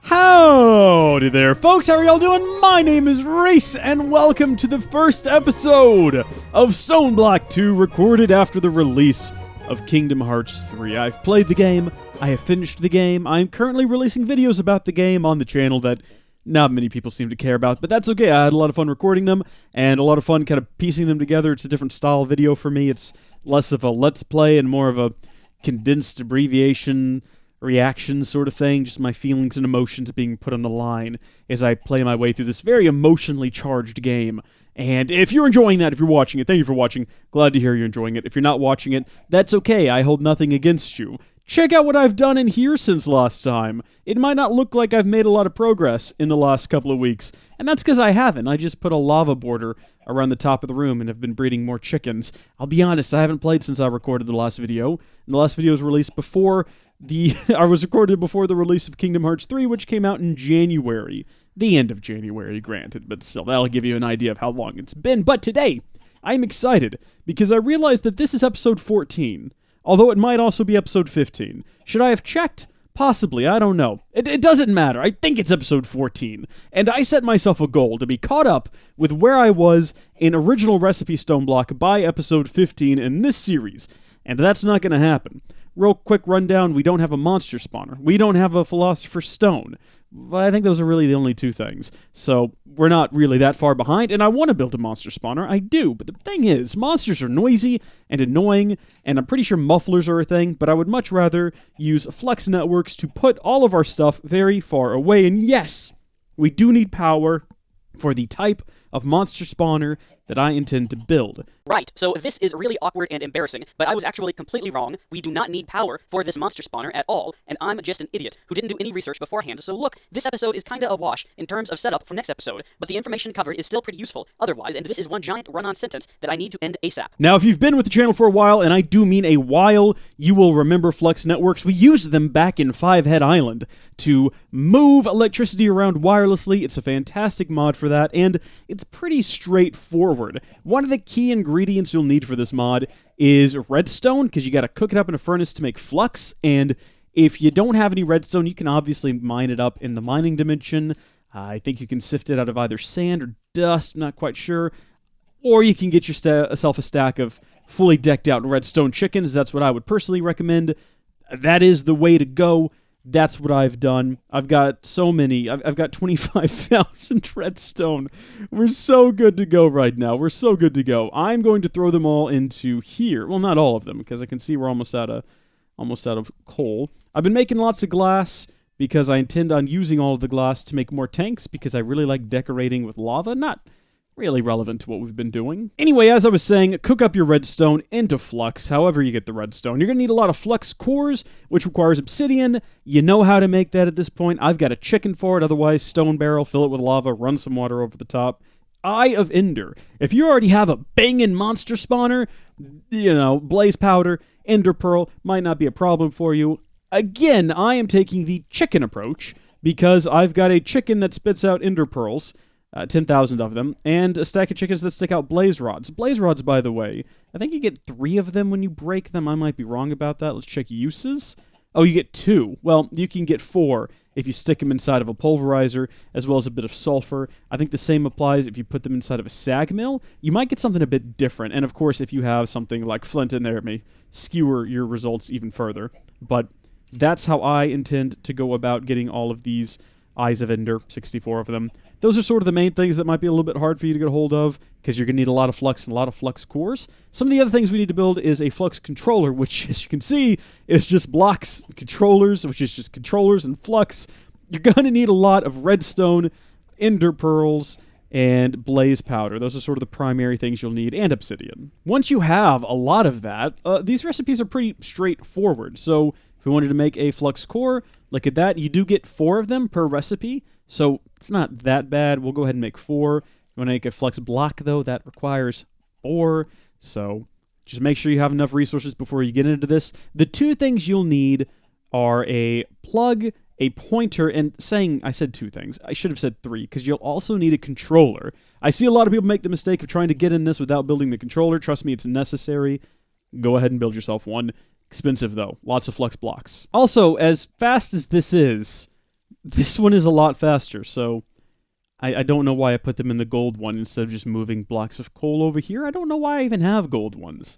Howdy there, folks. How are y'all doing? My name is Rees, and welcome to the first episode of StoneBlock 2, recorded after the release of Kingdom Hearts 3. I've played the game, I have finished the game, I'm currently releasing videos about the game on the channel that not many people seem to care about, but that's okay. I had a lot of fun recording them, and a lot of fun kind of piecing them together. It's a different style video for me. It's less of a let's play and more of a condensed abbreviation reaction sort of thing, just my feelings and emotions being put on the line as I play my way through this very emotionally charged game. And if you're enjoying that, if you're watching it, thank you for watching. Glad to hear you're enjoying it. If you're not watching it, that's okay. I hold nothing against you. Check out what I've done in here since last time. It might not look like I've made a lot of progress in the last couple of weeks, and that's because I haven't. I just put a lava border around the top of the room and have been breeding more chickens. I'll be honest, I haven't played since I recorded the last video, and the last video was released before I was recorded before the release of Kingdom Hearts 3, which came out in January. The end of January, granted, but still, that'll give you an idea of how long it's been. But today, I'm excited, because I realized that this is episode 14, although it might also be episode 15. Should I have checked? Possibly, I don't know. It doesn't matter, I think it's episode 14. And I set myself a goal to be caught up with where I was in original Recipe StoneBlock by episode 15 in this series, and that's not going to happen. Real quick rundown, we don't have a monster spawner. We don't have a Philosopher's Stone. I think those are really the only two things. So, we're not really that far behind, and I want to build a monster spawner. I do, but the thing is, monsters are noisy and annoying, and I'm pretty sure mufflers are a thing, but I would much rather use flux networks to put all of our stuff very far away. And yes, we do need power for the type of monster spawner that I intend to build. Right, so this is really awkward and embarrassing, but I was actually completely wrong. We do not need power for this monster spawner at all, and I'm just an idiot who didn't do any research beforehand. So look, this episode is kinda a wash in terms of setup for next episode, but the information covered is still pretty useful otherwise, and this is one giant run-on sentence that I need to end ASAP. Now, if you've been with the channel for a while, and I do mean a while, you will remember flux networks. We used them back in Five Head Island to move electricity around wirelessly. It's a fantastic mod for that, and it's pretty straightforward. One of the key ingredients you'll need for this mod is redstone, because you got to cook it up in a furnace to make flux, and if you don't have any redstone, you can obviously mine it up in the mining dimension. I think you can sift it out of either sand or dust, I'm not quite sure, or you can get yourself a stack of fully decked out redstone chickens. That's what I would personally recommend. That is the way to go. That's what I've done. I've got so many. I've got 25,000 redstone. We're so good to go right now. We're so good to go. I'm going to throw them all into here. Well, not all of them, because I can see we're almost out of coal. I've been making lots of glass because I intend on using all of the glass to make more tanks, because I really like decorating with lava. Not really relevant to what we've been doing. Anyway, as I was saying, cook up your redstone into flux, however you get the redstone. You're going to need a lot of flux cores, which requires obsidian. You know how to make that at this point. I've got a chicken for it, otherwise stone barrel, fill it with lava, run some water over the top. Eye of Ender. If you already have a banging monster spawner, you know, blaze powder, ender pearl might not be a problem for you. Again, I am taking the chicken approach, because I've got a chicken that spits out ender pearls, 10,000 of them, and a stack of chickens that stick out blaze rods. Blaze rods, by the way, I think you get 3 of them when you break them. I might be wrong about that. Let's check uses. Oh, you get 2. Well, you can get 4 if you stick them inside of a pulverizer, as well as a bit of sulfur. I think the same applies if you put them inside of a sag mill. You might get something a bit different, and of course, if you have something like flint in there, it may skewer your results even further. But that's how I intend to go about getting all of these Eyes of Ender, 64 of them. Those are sort of the main things that might be a little bit hard for you to get a hold of, because you're going to need a lot of flux and a lot of flux cores. Some of the other things we need to build is a flux controller, which, as you can see, is just blocks and controllers, which is just controllers and flux. You're going to need a lot of redstone, ender pearls, and blaze powder. Those are sort of the primary things you'll need, and obsidian. Once you have a lot of that, these recipes are pretty straightforward. So if we wanted to make a flux core, look at that. You do get 4 of them per recipe, so it's not that bad. We'll go ahead and make 4. If you want to make a flux block, though, that requires 4. So just make sure you have enough resources before you get into this. The 2 things you'll need are a plug, a pointer, and I said 2 things. I should have said 3, because you'll also need a controller. I see a lot of people make the mistake of trying to get in this without building the controller. Trust me, it's necessary. Go ahead and build yourself one. Expensive, though. Lots of flux blocks. Also, as fast as this is, This one is a lot faster, so I don't know why I put them in the gold one instead of just moving blocks of coal over here. I don't know why I even have gold ones.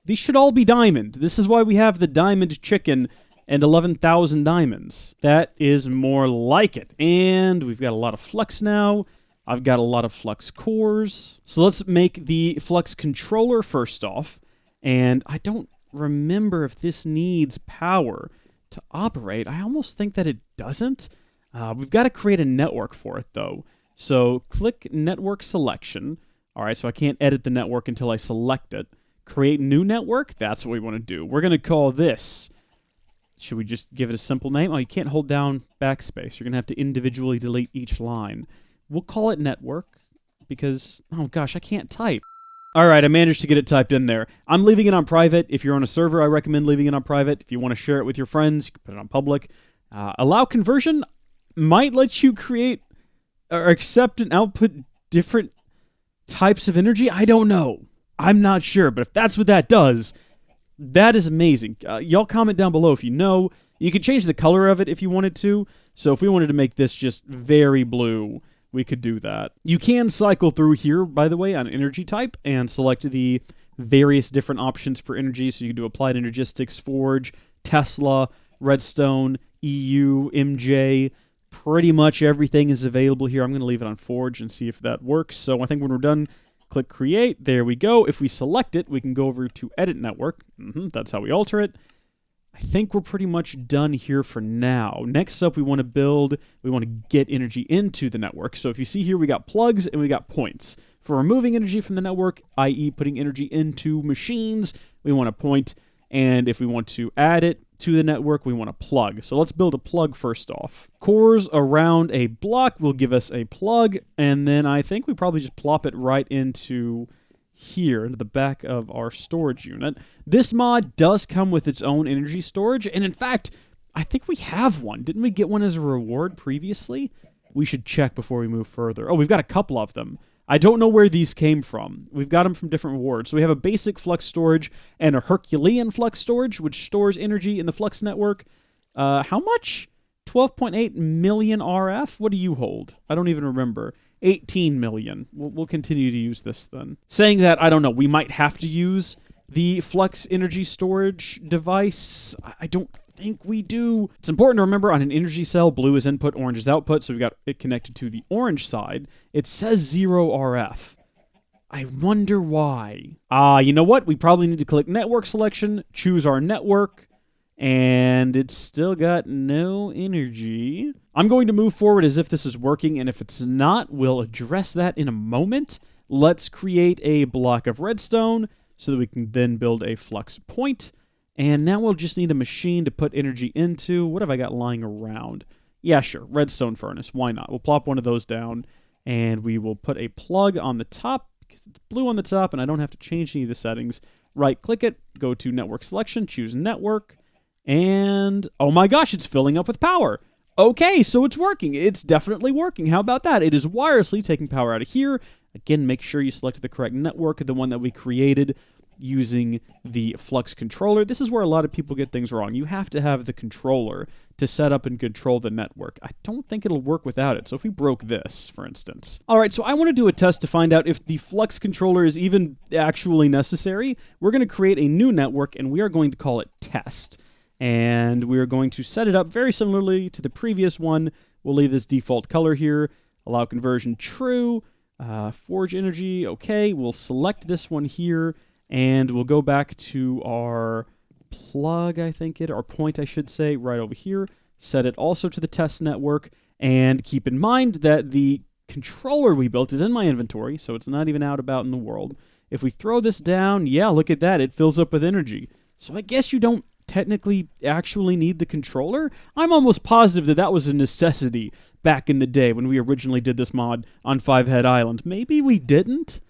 These should all be diamond. This is why we have the diamond chicken and 11,000 diamonds. That is more like it. And we've got a lot of flux now. I've got a lot of flux cores. So let's make the flux controller first off. And I don't remember if this needs power to operate. I almost think that it doesn't. We've got to create a network for it, though. So click network selection. All right, so I can't edit the network until I select it. Create new network. That's what we want to do. We're going to call this... Should we just give it a simple name? Oh, you can't hold down backspace. You're going to have to individually delete each line. We'll call it network because, oh gosh, I can't type. All right, I managed to get it typed in there. I'm leaving it on private. If you're on a server, I recommend leaving it on private. If you want to share it with your friends, you can put it on public. Allow conversion might let you create or accept and output different types of energy. I don't know. I'm not sure, but if that's what that does, that is amazing. Y'all comment down below if you know. You could change the color of it if you wanted to. So if we wanted to make this just very blue, we could do that. You can cycle through here, by the way, on energy type and select the various different options for energy. So you can do Applied Energistics, Forge, Tesla, Redstone, EU, MJ. Pretty much everything is available here. I'm going to leave it on Forge and see if that works. So I think when we're done, click Create. There we go. If we select it, we can go over to Edit Network. That's how we alter it. I think we're pretty much done here for now. Next up, we want to get energy into the network. So if you see here, we got plugs and we got points. For removing energy from the network, i.e. putting energy into machines, we want a point. And if we want to add it to the network, we want a plug. So let's build a plug first off. Cores around a block will give us a plug. And then I think we probably just plop it right into here, into the back of our storage unit. This mod does come with its own energy storage. And in fact, I think we have one. Didn't we get one as a reward previously? We should check before we move further. Oh, we've got a couple of them. I don't know where these came from. We've got them from different rewards. So we have a basic flux storage and a Herculean flux storage, which stores energy in the flux network. How much? 12.8 million RF? What do you hold? I don't even remember. 18 million. We'll continue to use this then. Saying that, I don't know. We might have to use the flux energy storage device. I don't think we do. It's important to remember on an energy cell, blue is input, orange is output, so we've got it connected to the orange side. It says 0 RF. I wonder why. You know what? We probably need to click network selection, choose our network, and it's still got no energy. I'm going to move forward as if this is working, and if it's not, we'll address that in a moment. Let's create a block of redstone so that we can then build a flux point. And now we'll just need a machine to put energy into. What have I got lying around? Yeah, sure. Redstone furnace. Why not? We'll plop one of those down. And we will put a plug on the top because it's blue on the top and I don't have to change any of the settings. Right-click it. Go to network selection. Choose network. And, oh my gosh, it's filling up with power. Okay, so it's working. It's definitely working. How about that? It is wirelessly taking power out of here. Again, make sure you select the correct network, the one that we created using the flux controller. This is where a lot of people get things wrong. You have to have the controller to set up and control the network. I don't think it'll work without it. So if we broke this, for instance. All right, so I want to do a test to find out if the flux controller is even actually necessary. We're going to create a new network, and we are going to call it test. And we are going to set it up very similarly to the previous one. We'll leave this default color here. Allow conversion true. Forge energy, okay. We'll select this one here. And we'll go back to our plug, our point, I should say, right over here. Set it also to the test network. And keep in mind that the controller we built is in my inventory, so it's not even out about in the world. If we throw this down, yeah, look at that. It fills up with energy. So I guess you don't technically actually need the controller. I'm almost positive that that was a necessity back in the day when we originally did this mod on Five Head Island. Maybe we didn't?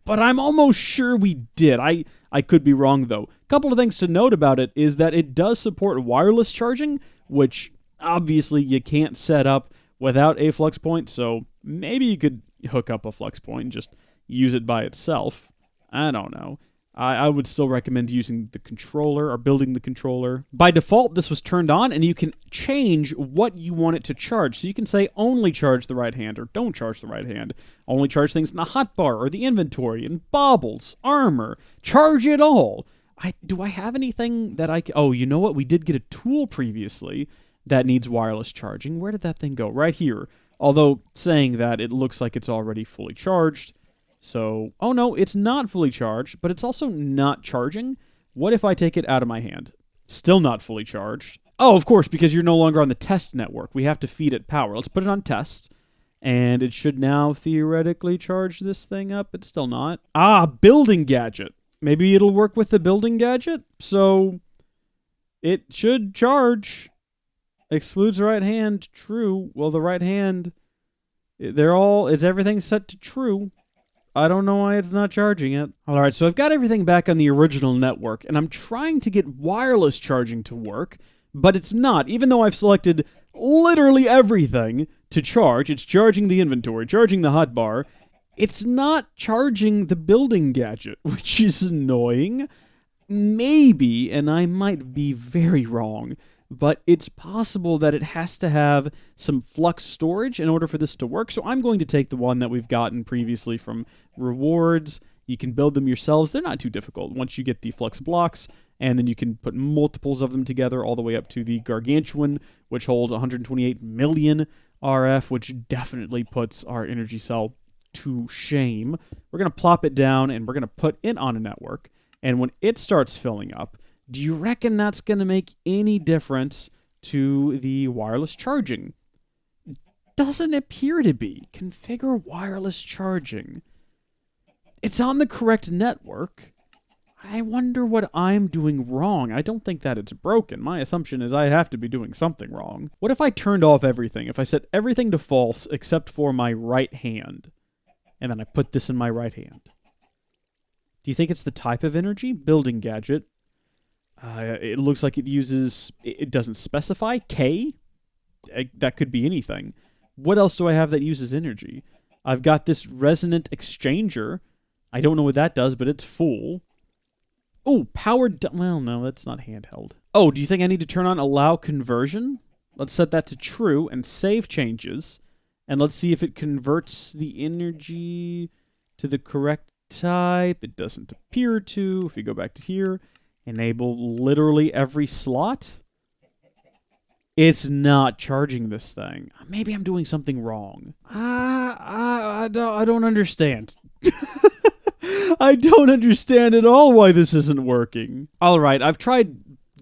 But I'm almost sure we did. I could be wrong, though. A couple of things to note about it is that it does support wireless charging, which obviously you can't set up without a flux point, so maybe you could hook up a flux point and just use it by itself. I don't know. I would still recommend using the controller or building the controller. By default, this was turned on, and you can change what you want it to charge. So you can say only charge the right hand or don't charge the right hand. Only charge things in the hotbar or the inventory and baubles, armor. Charge it all. Do I have anything that I can... Oh, you know what? We did get a tool previously that needs wireless charging. Where did that thing go? Right here. Although, saying that, it looks like it's already fully charged. So, oh no, it's not fully charged, but it's also not charging. What if I take it out of my hand? Still not fully charged. Oh, of course, because you're no longer on the test network. We have to feed it power. Let's put it on test, and it should now theoretically charge this thing up. It's still not. Ah, building gadget. Maybe it'll work with the building gadget? So, it should charge. Excludes right hand. True. Well, the right hand, it's everything set to true. I don't know why it's not charging it. Alright, so I've got everything back on the original network, and I'm trying to get wireless charging to work, but it's not. Even though I've selected literally everything to charge, it's charging the inventory, charging the hotbar, it's not charging the building gadget, which is annoying. Maybe, and I might be very wrong, but it's possible that it has to have some flux storage in order for this to work. So I'm going to take the one that we've gotten previously from rewards. You can build them yourselves. They're not too difficult once you get the flux blocks, and then you can put multiples of them together all the way up to the gargantuan, which holds 128 million RF, which definitely puts our energy cell to shame. We're going to plop it down, and we're going to put it on a network. And when it starts filling up, do you reckon that's going to make any difference to the wireless charging? Doesn't appear to be. Configure wireless charging. It's on the correct network. I wonder what I'm doing wrong. I don't think that it's broken. My assumption is I have to be doing something wrong. What if I turned off everything? If I set everything to false except for my right hand, and then I put this in my right hand? Do you think it's the type of energy? Building gadget. It looks like it uses... It doesn't specify. K? That could be anything. What else do I have that uses energy? I've got this resonant exchanger. I don't know what that does, but it's full. Oh, powered... Well, no, that's not handheld. Oh, do you think I need to turn on allow conversion? Let's set that to true and save changes. And let's see if it converts the energy to the correct type. It doesn't appear to. If you go back to here... Enable literally every slot. It's not charging this thing. Maybe I'm doing something wrong. I don't understand. I don't understand at all why this isn't working. Alright, I've tried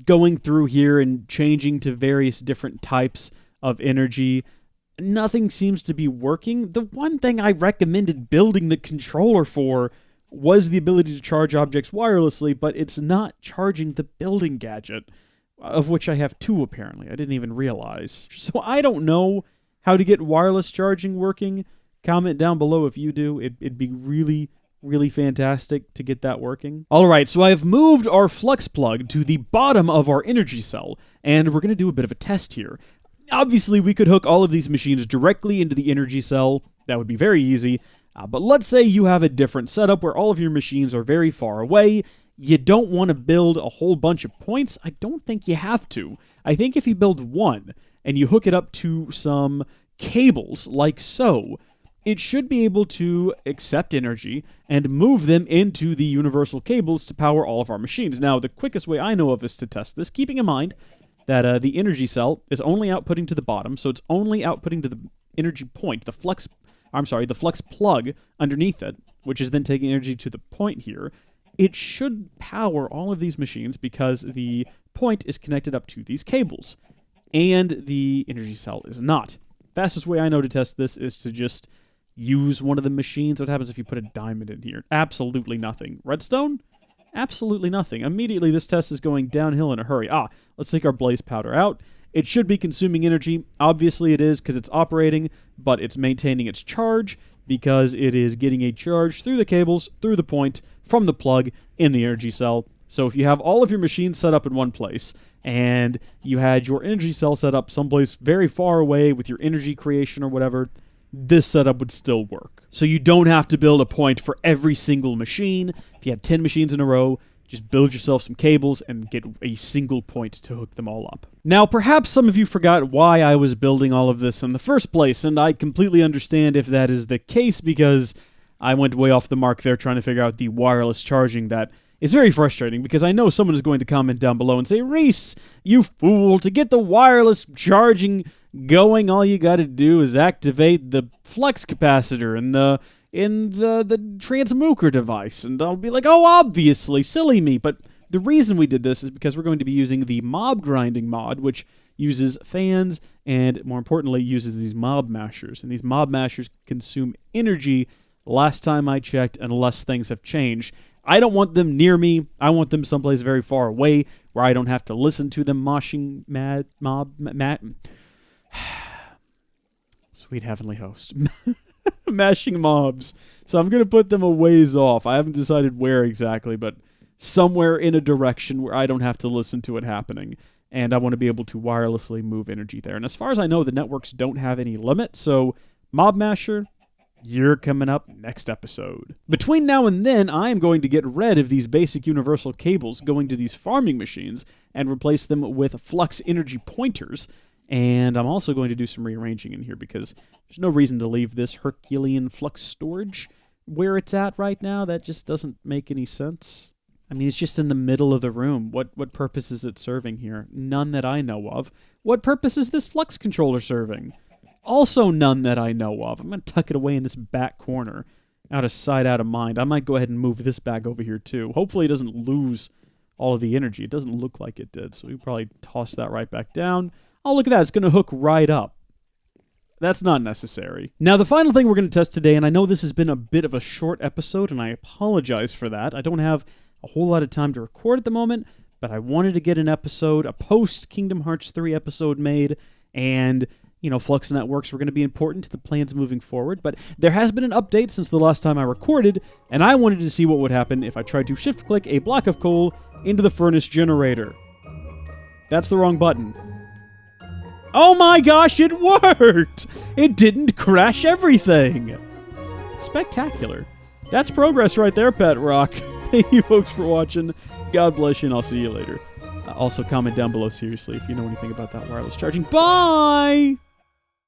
going through here and changing to various different types of energy. Nothing seems to be working. The one thing I recommended building the controller for was the ability to charge objects wirelessly, but it's not charging the building gadget, of which I have two, apparently. I didn't even realize. So I don't know how to get wireless charging working. Comment down below if you do. It'd be really, really fantastic to get that working. Alright, so I have moved our flux plug to the bottom of our energy cell, and we're going to do a bit of a test here. Obviously, we could hook all of these machines directly into the energy cell. That would be very easy. But let's say you have a different setup where all of your machines are very far away. You don't want to build a whole bunch of points. I don't think you have to. I think if you build one and you hook it up to some cables like so, it should be able to accept energy and move them into the universal cables to power all of our machines. Now, the quickest way I know of is to test this, keeping in mind that the energy cell is only outputting to the bottom, so it's only outputting to the energy point, the flux plug underneath it, which is then taking energy to the point here. It should power all of these machines because the point is connected up to these cables, and the energy cell is not. Fastest way I know to test this is to just use one of the machines. What happens if you put a diamond in here? Absolutely nothing. Redstone? Absolutely nothing. Immediately this test is going downhill in a hurry. Let's take our blaze powder out. It should be consuming energy. Obviously it is because it's operating, but it's maintaining its charge because it is getting a charge through the cables, through the point, from the plug in the energy cell. So if you have all of your machines set up in one place, and you had your energy cell set up someplace very far away with your energy creation or whatever, this setup would still work. So you don't have to build a point for every single machine. If you had 10 machines in a row, just build yourself some cables and get a single point to hook them all up. Now, perhaps some of you forgot why I was building all of this in the first place, and I completely understand if that is the case because I went way off the mark there trying to figure out the wireless charging that is very frustrating because I know someone is going to comment down below and say, Rees, you fool, to get the wireless charging going, all you got to do is activate the flux capacitor in the transmuker device. And I'll be like, oh, obviously, silly me. But the reason we did this is because we're going to be using the mob grinding mod, which uses fans and, more importantly, uses these mob mashers. And these mob mashers consume energy last time I checked, unless things have changed. I don't want them near me. I want them someplace very far away where I don't have to listen to them moshing Sweet heavenly host. Mashing mobs. So I'm going to put them a ways off. I haven't decided where exactly, but somewhere in a direction where I don't have to listen to it happening. And I want to be able to wirelessly move energy there. And as far as I know, the networks don't have any limit. So Mob Masher, you're coming up next episode. Between now and then, I am going to get rid of these basic universal cables going to these farming machines and replace them with flux energy pointers. And I'm also going to do some rearranging in here because there's no reason to leave this Herculean flux storage where it's at right now. That just doesn't make any sense. I mean, it's just in the middle of the room. What purpose is it serving here? None that I know of. What purpose is this flux controller serving? Also none that I know of. I'm going to tuck it away in this back corner. Out of sight, out of mind. I might go ahead and move this bag over here too. Hopefully it doesn't lose all of the energy. It doesn't look like it did, so we probably toss that right back down. Oh, look at that. It's going to hook right up. That's not necessary. Now, the final thing we're going to test today, and I know this has been a bit of a short episode, and I apologize for that. I don't have a whole lot of time to record at the moment, but I wanted to get an episode, a post-Kingdom Hearts 3 episode made, and Flux networks were going to be important to the plans moving forward, but there has been an update since the last time I recorded, and I wanted to see what would happen if I tried to shift-click a block of coal into the furnace generator. That's the wrong button. Oh my gosh, it worked! It didn't crash everything! Spectacular. That's progress right there, Pet Rock. Thank you folks for watching. God bless you, and I'll see you later. Also, comment down below, seriously, if you know anything about that wireless charging. Bye!